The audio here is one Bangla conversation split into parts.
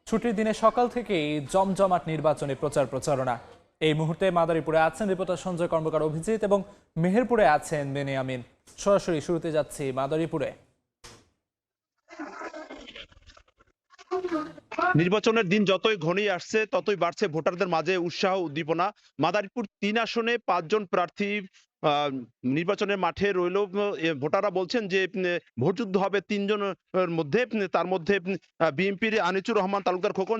ছুটির দিনে সকাল থেকেই জমজমাট নির্বাচনী প্রচার প্রচারণা। এই মুহূর্তে মাদারীপুরে আছেন রিপোর্টার সঞ্জয় কর্মকার অভিজিৎ এবং মেহেরপুরে আছেন বেনিয়ামিন। সরাসরি শুরুতে যাচ্ছি মাদারীপুরে। নির্বাচনের দিন যতই ঘনিয়ে আসছে ততই বাড়ছে ভোটারদের মাঝে উৎসাহ উদ্দীপনা। মাদারীপুর ৩ আসনে ৫ জন প্রার্থী নির্বাচনের মাঠে রইল। ভোটাররা বলছেন যে ভোটযুদ্ধ হবে ৩ জনের মধ্যে। তার মধ্যে বিএনপির আনিসুর রহমান তালুকদার খোকন,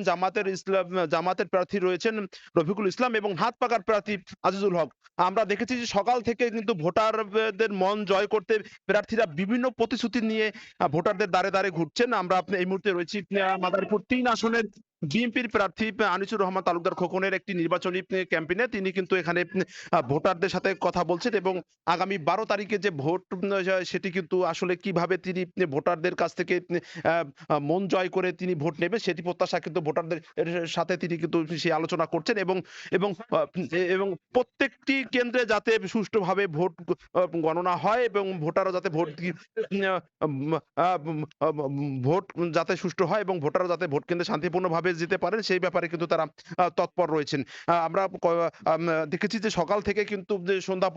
জামাতের প্রার্থী রয়েছেন রফিকুল ইসলাম এবং হাত পাকার প্রার্থী আজিজুল হক। আমরা দেখেছি যে সকাল থেকে কিন্তু ভোটারদের মন জয় করতে প্রার্থীরা বিভিন্ন প্রতিশ্রুতি নিয়ে ভোটারদের দ্বারে দ্বারে ঘুরছেন। আমরা এই মুহূর্তে রয়েছি মাদারীপুর ৩ আসনের বিএনপির প্রার্থী আনিসুর রহমান তালুকদার খোকনের একটি নির্বাচনী ক্যাম্পেইনে। তিনি কিন্তু এখানে ভোটারদের সাথে কথা বলছেন এবং আগামী ১২ তারিখে যে ভোট সেটি কিন্তু আসলে কিভাবে তিনি ভোটারদের কাছ থেকে মন জয় করে তিনি ভোট নেবে সেটি প্রত্যাশা কিন্তু ভোটারদের সাথে তিনি কিন্তু সেই আলোচনা করছেন এবং এবং এবং প্রত্যেকটি কেন্দ্রে যাতে সুষ্ঠুভাবে ভোট গণনা হয় এবং ভোটাররা যাতে ভোট যাতে সুষ্ঠু হয় এবং ভোটাররা যাতে ভোট কেন্দ্রে শান্তিপূর্ণভাবে যেতে পারেন সেই ব্যাপারে কিন্তু তারা তৎপর রয়েছেন। আমরা দেখেছি যে সকাল থেকে কিন্তু সন্ধ্যা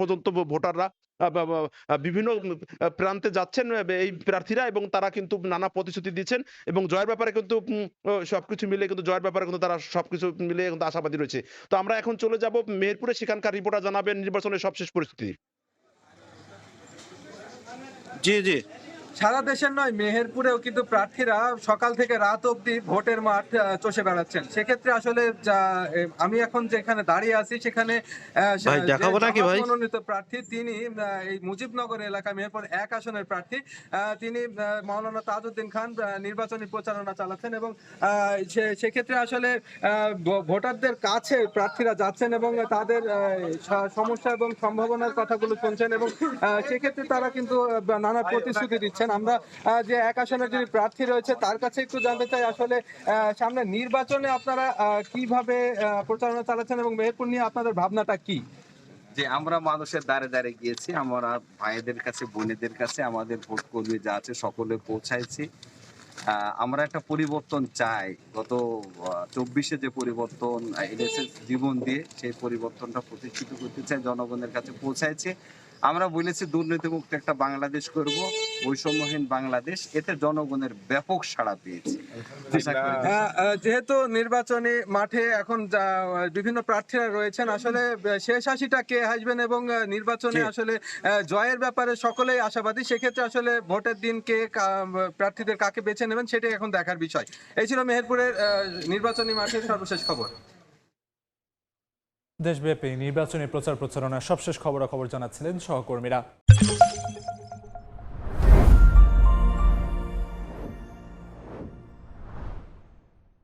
পর্যন্ত ভোটাররা বিভিন্ন প্রান্তে যাচ্ছেন এই প্রার্থীরা এবং তারা কিন্তু নানা প্রতিশ্রুতি দিচ্ছেন এবং জয়ের ব্যাপারে কিন্তু সবকিছু মিলে কিন্তু জয়ের ব্যাপারে কিন্তু তারা সবকিছু মিলে কিন্তু আশাবাদী রয়েছে। তো আমরা এখন চলে যাব মেহেরপুরে, সেখানকার রিপোর্টার জানাবেন নির্বাচনের সবশেষ পরিস্থিতি। জি জি সারা দেশের নয়, মেহেরপুরেও কিন্তু প্রার্থীরা সকাল থেকে রাত অবধি ভোটের মাঠ চষে বেড়াচ্ছেন। সেক্ষেত্রে আসলে আমি এখন যেখানে দাঁড়িয়ে আছি সেখানে মনোনীত প্রার্থী তিনি এই মুজিবনগর এলাকা মেহেরপুর ১ আসনের প্রার্থী, তিনি মাওলানা তাজউদ্দিন খান নির্বাচনী প্রচারণা চালাচ্ছেন এবং সেক্ষেত্রে আসলে ভোটারদের কাছে প্রার্থীরা যাচ্ছেন এবং তাদের সমস্যা এবং সম্ভাবনার কথাগুলো শুনছেন এবং সেক্ষেত্রে তারা কিন্তু নানা প্রতিশ্রুতি দিচ্ছেন। আমরা যে ১ আসনের যিনি প্রার্থী রয়েছে তার কাছে একটু জানতে চাই আসলে সামনে নির্বাচনে আপনারা কিভাবে প্রচারণা চালাচ্ছেন এবং মেহেরপুর নিয়ে আপনাদের ভাবনাটা কি? যে আমরা মানুষের দ্বারে দ্বারে গিয়েছি, আমরা ভাইদের কাছে, বোনেদের কাছে, আমাদের ভোট কর্মী যা আছে সকলে পৌঁছাইছি। আমরা একটা পরিবর্তন চাই। গত ২৪-এ যে পরিবর্তন এনেছে জীবন দিয়ে, সেই পরিবর্তনটা প্রতিষ্ঠিত করতে চাই, জনগণের কাছে পৌঁছাইছে। আমরা বলেছি দুর্নীতিমুক্ত একটা বাংলাদেশ করব, বৈষম্যহীন বাংলাদেশ। এতে জনগণের ব্যাপক সাড়া পেয়েছে। যেহেতু নির্বাচনী মাঠে এখন বিভিন্ন প্রার্থীরা রয়েছেন, আসলে শেষ হাসিটা কে হাসবেন এবং নির্বাচনে আসলে জয়ের ব্যাপারে সকলেই আশাবাদী। সেক্ষেত্রে আসলে ভোটের দিন কে প্রার্থীদের কাকে বেছে নেবেন সেটাই এখন দেখার বিষয়। এই ছিল মেহেরপুরের নির্বাচনী মাঠের সর্বশেষ খবর। দেশব্যাপী নির্বাচনী প্রচার প্রচারণার সবশেষ খবরাখবর জানাচ্ছিলেন সহকর্মীরা।